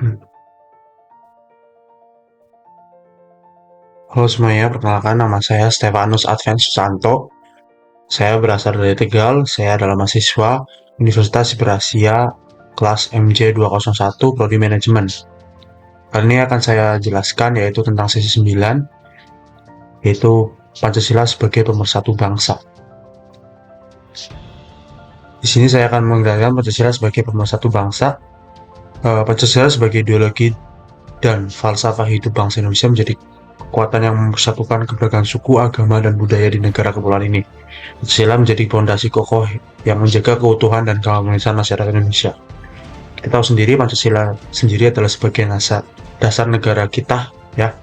Hmm. Halo semuanya, perkenalkan nama saya Stefanus Advent Susanto. Saya berasal dari Tegal, saya adalah mahasiswa Universitas Berasia kelas MJ 201 Prodi Manajemen. Kali ini akan saya jelaskan yaitu tentang sesi 9, yaitu Pancasila sebagai pemersatu bangsa. Di sini saya akan menjelaskan Pancasila sebagai pemersatu bangsa. Pancasila sebagai ideologi dan falsafah hidup bangsa Indonesia menjadi kekuatan yang mempersatukan keberagaman suku, agama, dan budaya di negara kepulauan ini. Pancasila menjadi fondasi kokoh yang menjaga keutuhan dan keharmonisan masyarakat Indonesia. Kita tahu sendiri Pancasila sendiri adalah sebagai dasar negara kita, ya.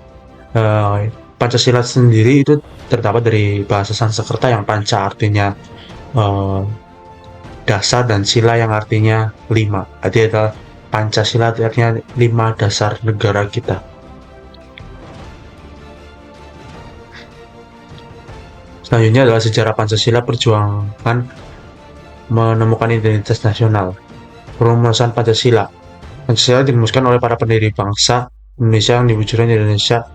Pancasila sendiri itu terdapat dari bahasa Sanskerta yang panca artinya eh, dasar dan sila yang artinya lima. Artinya adalah Pancasila artinya 5 dasar negara kita. Selanjutnya adalah sejarah Pancasila perjuangan menemukan identitas nasional. Perumusan Pancasila. Pancasila dirumuskan oleh para pendiri bangsa Indonesia yang diwujudkan di Indonesia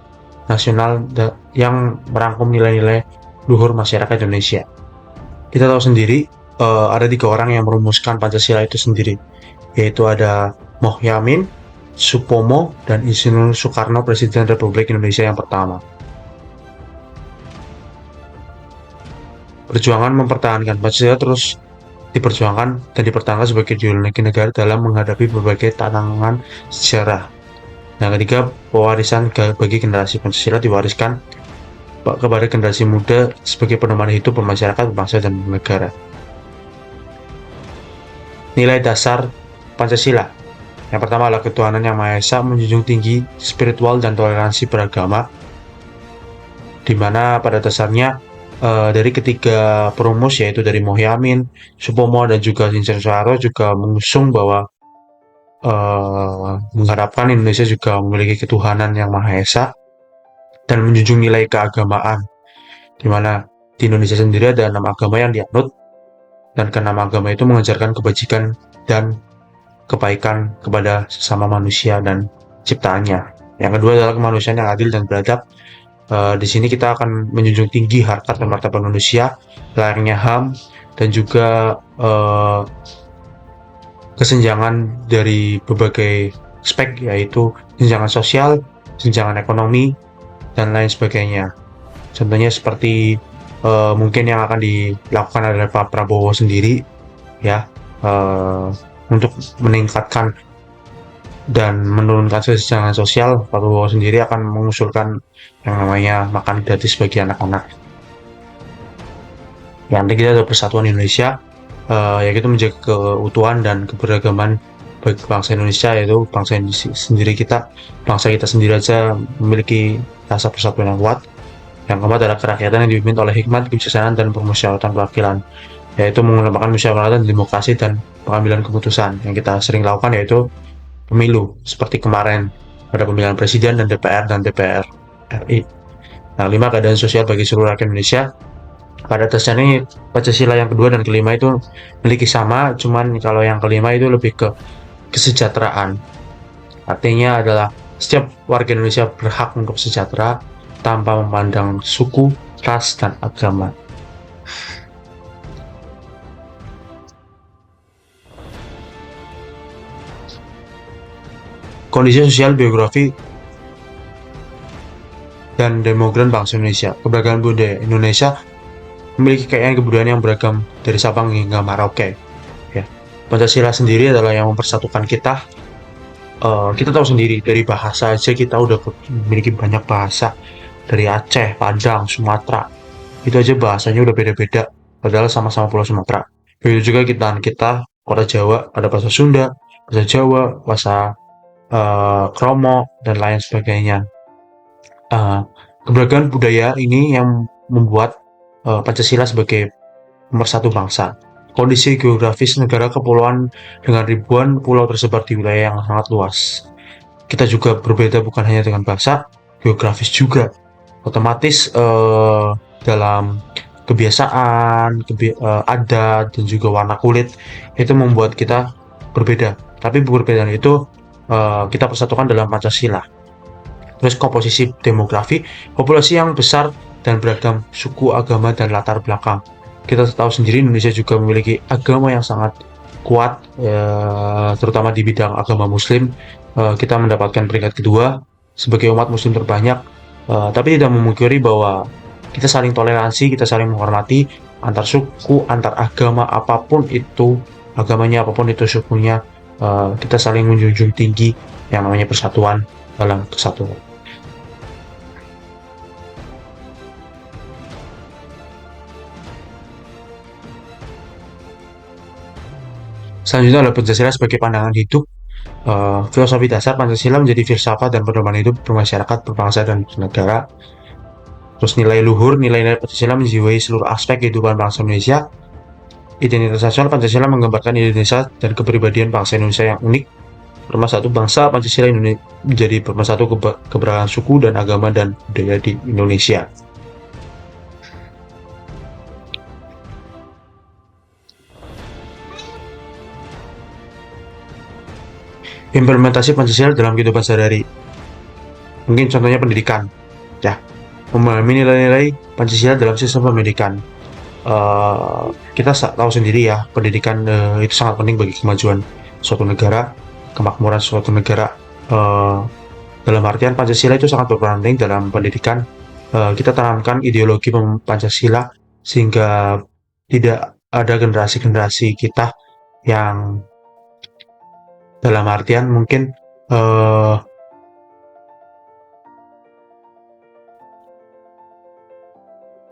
nasional yang merangkum nilai-nilai luhur masyarakat Indonesia. Kita tahu sendiri ada 3 orang yang merumuskan Pancasila itu sendiri, yaitu ada Mohyamin, Supomo, dan Insinyur Soekarno, Presiden Republik Indonesia yang pertama. Perjuangan mempertahankan Pancasila terus diperjuangkan dan dipertahankan sebagai ideologi negara dalam menghadapi berbagai tantangan sejarah. Yang ketiga, pewarisan bagi generasi Pancasila diwariskan kepada generasi muda sebagai pedoman hidup bermasyarakat, berbangsa, dan bernegara. Nilai dasar Pancasila. Yang pertama adalah ketuhanan yang Maha Esa, menjunjung tinggi spiritual dan toleransi beragama, di mana pada dasarnya dari ketiga perumus yaitu dari Mohyamin, Supomo, dan juga Insinyur Soekarno juga mengusung bahwa mengharapkan Indonesia juga memiliki ketuhanan yang Maha Esa dan menjunjung nilai keagamaan, di mana di Indonesia sendiri ada 6 agama yang dianut, dan ke-6 agama itu mengajarkan kebajikan dan kebaikan kepada sesama manusia dan ciptaannya. Yang kedua adalah kemanusiaan yang adil dan beradab. Di sini kita akan menjunjung tinggi harkat dan martabat manusia, layaknya HAM, dan juga kesenjangan dari berbagai aspek, yaitu senjangan sosial, senjangan ekonomi, dan lain sebagainya. Contohnya seperti mungkin yang akan dilakukan oleh Pak Prabowo sendiri, ya, untuk meningkatkan dan menurunkan kesenjangan sosial. Pak Prabowo sendiri akan mengusulkan yang namanya makan gratis bagi anak-anak. Yang ketiga adalah persatuan Indonesia, yaitu menjaga keutuhan dan keberagaman bagi bangsa Indonesia, yaitu bangsa sendiri kita, bangsa kita sendiri aja memiliki rasa persatuan yang kuat. Yang keempat adalah kerakyatan yang dipimpin oleh hikmat, kebijaksanaan, dan permusyawaratan perwakilan, yaitu menggunakan musyawaratan, demokrasi, dan pengambilan keputusan. Yang kita sering lakukan yaitu pemilu, seperti kemarin pada pemilihan presiden dan DPR RI. Nah, 5, keadaan sosial bagi seluruh rakyat Indonesia. Pada dasarnya ini Pancasila yang kedua dan kelima itu memiliki sama, cuman kalau yang kelima itu lebih ke kesejahteraan. Artinya adalah setiap warga Indonesia berhak untuk sejahtera tanpa memandang suku, ras, dan agama. Kondisi sosial, biografi, dan demografi bangsa Indonesia. Keberagaman budaya Indonesia memiliki kekayaan kebudayaan yang beragam dari Sabang hingga Merauke. Ya. Pancasila sendiri adalah yang mempersatukan kita. Kita tahu sendiri dari bahasa aja kita udah memiliki banyak bahasa, dari Aceh, Padang, Sumatera. Itu aja bahasanya udah beda-beda, padahal sama-sama Pulau Sumatera. Begitu juga kita kota Jawa, ada bahasa Sunda, bahasa Jawa, bahasa Kromo, dan lain sebagainya. Keberagaman budaya ini yang membuat Pancasila sebagai pemersatu bangsa. Kondisi geografis negara kepulauan dengan ribuan pulau tersebar di wilayah yang sangat luas. Kita juga berbeda bukan hanya dengan bahasa, geografis juga. Otomatis dalam kebiasaan, adat, dan juga warna kulit itu membuat kita berbeda. Tapi perbedaan itu kita persatukan dalam Pancasila. Terus komposisi demografi, populasi yang besar dan beragam suku, agama, dan latar belakang. Kita tahu sendiri Indonesia juga memiliki agama yang sangat kuat, terutama di bidang agama Muslim. Kita mendapatkan peringkat kedua sebagai umat Muslim terbanyak, tapi tidak memungkiri bahwa kita saling toleransi, kita saling menghormati antar suku, antar agama, apapun itu agamanya, apapun itu sukunya, kita saling menjunjung tinggi yang namanya persatuan dalam kesatuan. Selanjutnya adalah Pancasila sebagai pandangan hidup. Filosofi dasar Pancasila menjadi filsafat dan pedoman hidup bermasyarakat, berbangsa, dan bernegara. Terus nilai luhur, nilai-nilai Pancasila menjiwai seluruh aspek kehidupan bangsa Indonesia. Identitas nasional Pancasila menggambarkan Indonesia dan kepribadian bangsa Indonesia yang unik. Pemersatu bangsa Pancasila Indonesia menjadi pemersatu keberagaman suku dan agama dan budaya di Indonesia. Implementasi Pancasila dalam kehidupan sehari-hari. Mungkin contohnya pendidikan, ya, memahami nilai-nilai Pancasila dalam sistem pendidikan. Kita tahu sendiri ya, pendidikan itu sangat penting bagi kemajuan suatu negara, kemakmuran suatu negara. Uh, dalam artian Pancasila itu sangat berperan penting dalam pendidikan. Kita tanamkan ideologi Pancasila sehingga tidak ada generasi-generasi kita yang dalam artian mungkin uh,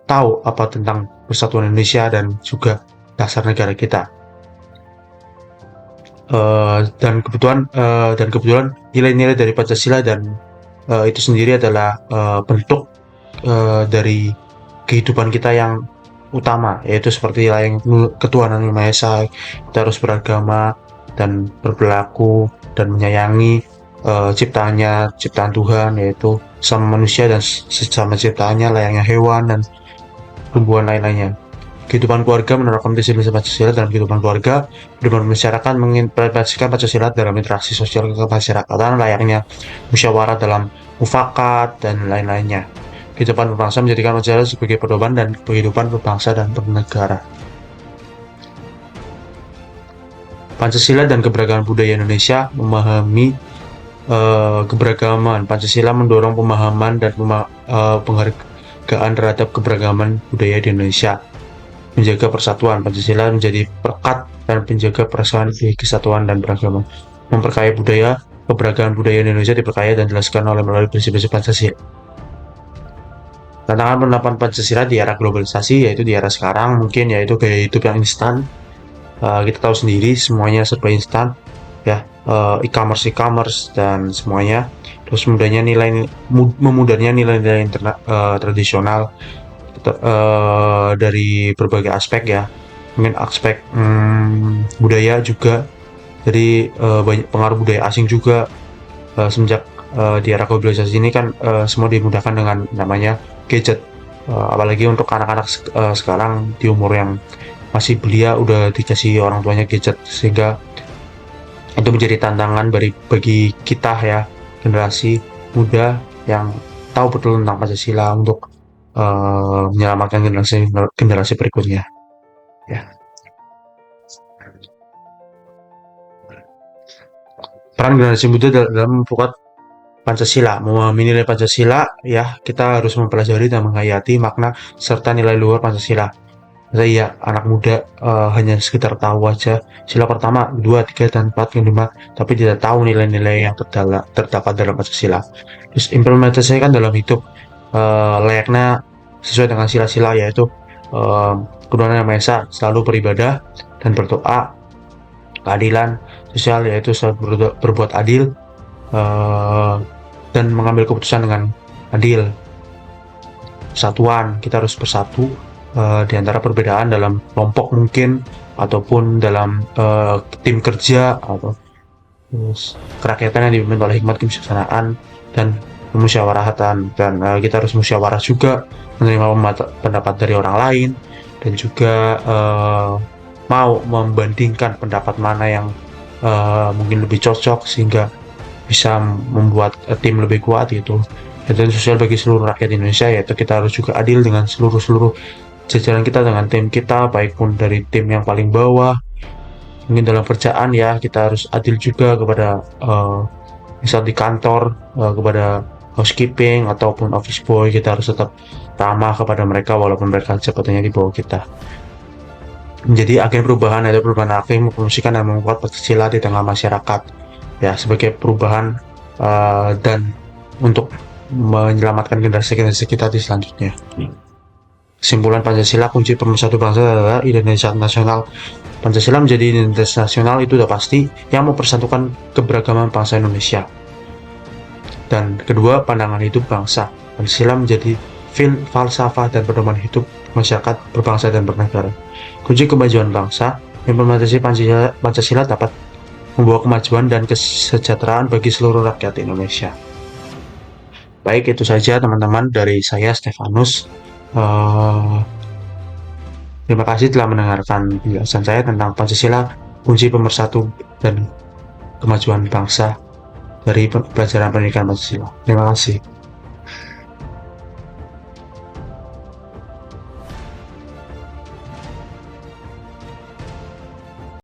tahu apa tentang persatuan Indonesia dan juga dasar negara kita. Dan kebetulan nilai-nilai dari Pancasila dan itu sendiri adalah bentuk dari kehidupan kita yang utama, yaitu seperti yang ketuhanan yang Maha Esa. Kita harus beragama dan berperilaku dan menyayangi ciptaan Tuhan, yaitu sama manusia dan sesama ciptaannya layaknya hewan dan tumbuhan lain-lainnya. Kehidupan keluarga menerapkan prinsip-prinsip Pancasila dalam kehidupan keluarga, kehidupan masyarakat mengimplementasikan Pancasila dalam interaksi sosial kemasyarakatan layaknya musyawarah dalam mufakat dan lain-lainnya. Kehidupan berbangsa menjadikan Pancasila sebagai pedoman dan kehidupan berbangsa dan bernegara. Pancasila dan keberagaman budaya Indonesia memahami keberagaman. Pancasila mendorong pemahaman dan penghargaan terhadap keberagaman budaya di Indonesia. Menjaga persatuan, Pancasila menjadi perekat dan penjaga perasaan di kesatuan dan beragama. Memperkaya budaya, keberagaman budaya Indonesia diperkaya dan dijelaskan oleh melalui prinsip-prinsip Pancasila. Tantangan penerapan Pancasila di era globalisasi, yaitu di era sekarang mungkin yaitu gaya hidup yang instan. Kita tahu sendiri semuanya serba instan, ya, e-commerce dan semuanya. Terus memudahnya nilai-nilai tradisional dari berbagai aspek ya, mungkin aspek budaya juga. Jadi banyak pengaruh budaya asing juga semenjak di era globalisasi ini kan semua dimudahkan dengan namanya gadget. Apalagi untuk anak-anak sekarang di umur yang masih belia udah dikasih orang tuanya gadget, sehingga itu menjadi tantangan bagi kita ya, generasi muda yang tahu betul tentang Pancasila untuk menyelamatkan generasi berikutnya. Ya. Peran generasi muda dalam memperkuat Pancasila, memahami nilai Pancasila, ya kita harus mempelajari dan menghayati makna serta nilai luhur Pancasila. Saya anak muda hanya sekitar tahu aja sila pertama, kedua, tiga, dan empat, dan lima, tapi tidak tahu nilai-nilai yang terdapat dalam Pancasila. Terus implementasikan dalam hidup layaknya sesuai dengan sila-sila, yaitu ketuhanan yang Maha Esa, selalu beribadah dan berdoa, keadilan sosial, yaitu selalu berbuat adil dan mengambil keputusan dengan adil. Persatuan, kita harus bersatu di antara perbedaan dalam kelompok mungkin, ataupun dalam tim kerja, atau kerakyatan yang dipimpin oleh hikmat kebijaksanaan dan pemusyawaratan. Dan kita harus musyawarah juga, menerima pendapat dari orang lain, dan juga mau membandingkan pendapat mana yang mungkin lebih cocok, sehingga bisa membuat tim lebih kuat gitu. Dan sosial bagi seluruh rakyat Indonesia, yaitu kita harus juga adil dengan seluruh jajaran kita, dengan tim kita, baik pun dari tim yang paling bawah. Mungkin dalam kerjaan ya kita harus adil juga kepada misal di kantor, kepada housekeeping ataupun office boy, kita harus tetap ramah kepada mereka walaupun mereka jabatannya di bawah kita. Menjadi agen perubahan atau perubahan aklim, mempromosikan dan memperkuat Pancasila di tengah masyarakat ya, sebagai perubahan dan untuk menyelamatkan generasi-generasi kita di selanjutnya. Kesimpulan Pancasila, kunci pemersatu bangsa adalah identitas nasional. Pancasila menjadi identitas nasional itu udah pasti, yang mempersatukan keberagaman bangsa Indonesia. Dan kedua, pandangan hidup bangsa. Pancasila menjadi falsafah dan pedoman hidup masyarakat berbangsa dan bernegara. Kunci kemajuan bangsa, implementasi Pancasila dapat membawa kemajuan dan kesejahteraan bagi seluruh rakyat Indonesia. Baik, itu saja teman-teman dari saya, Stefanus. Terima kasih telah mendengarkan penjelasan saya tentang Pancasila, kunci pemersatu dan kemajuan bangsa dari pelajaran pendidikan Pancasila. Terima kasih.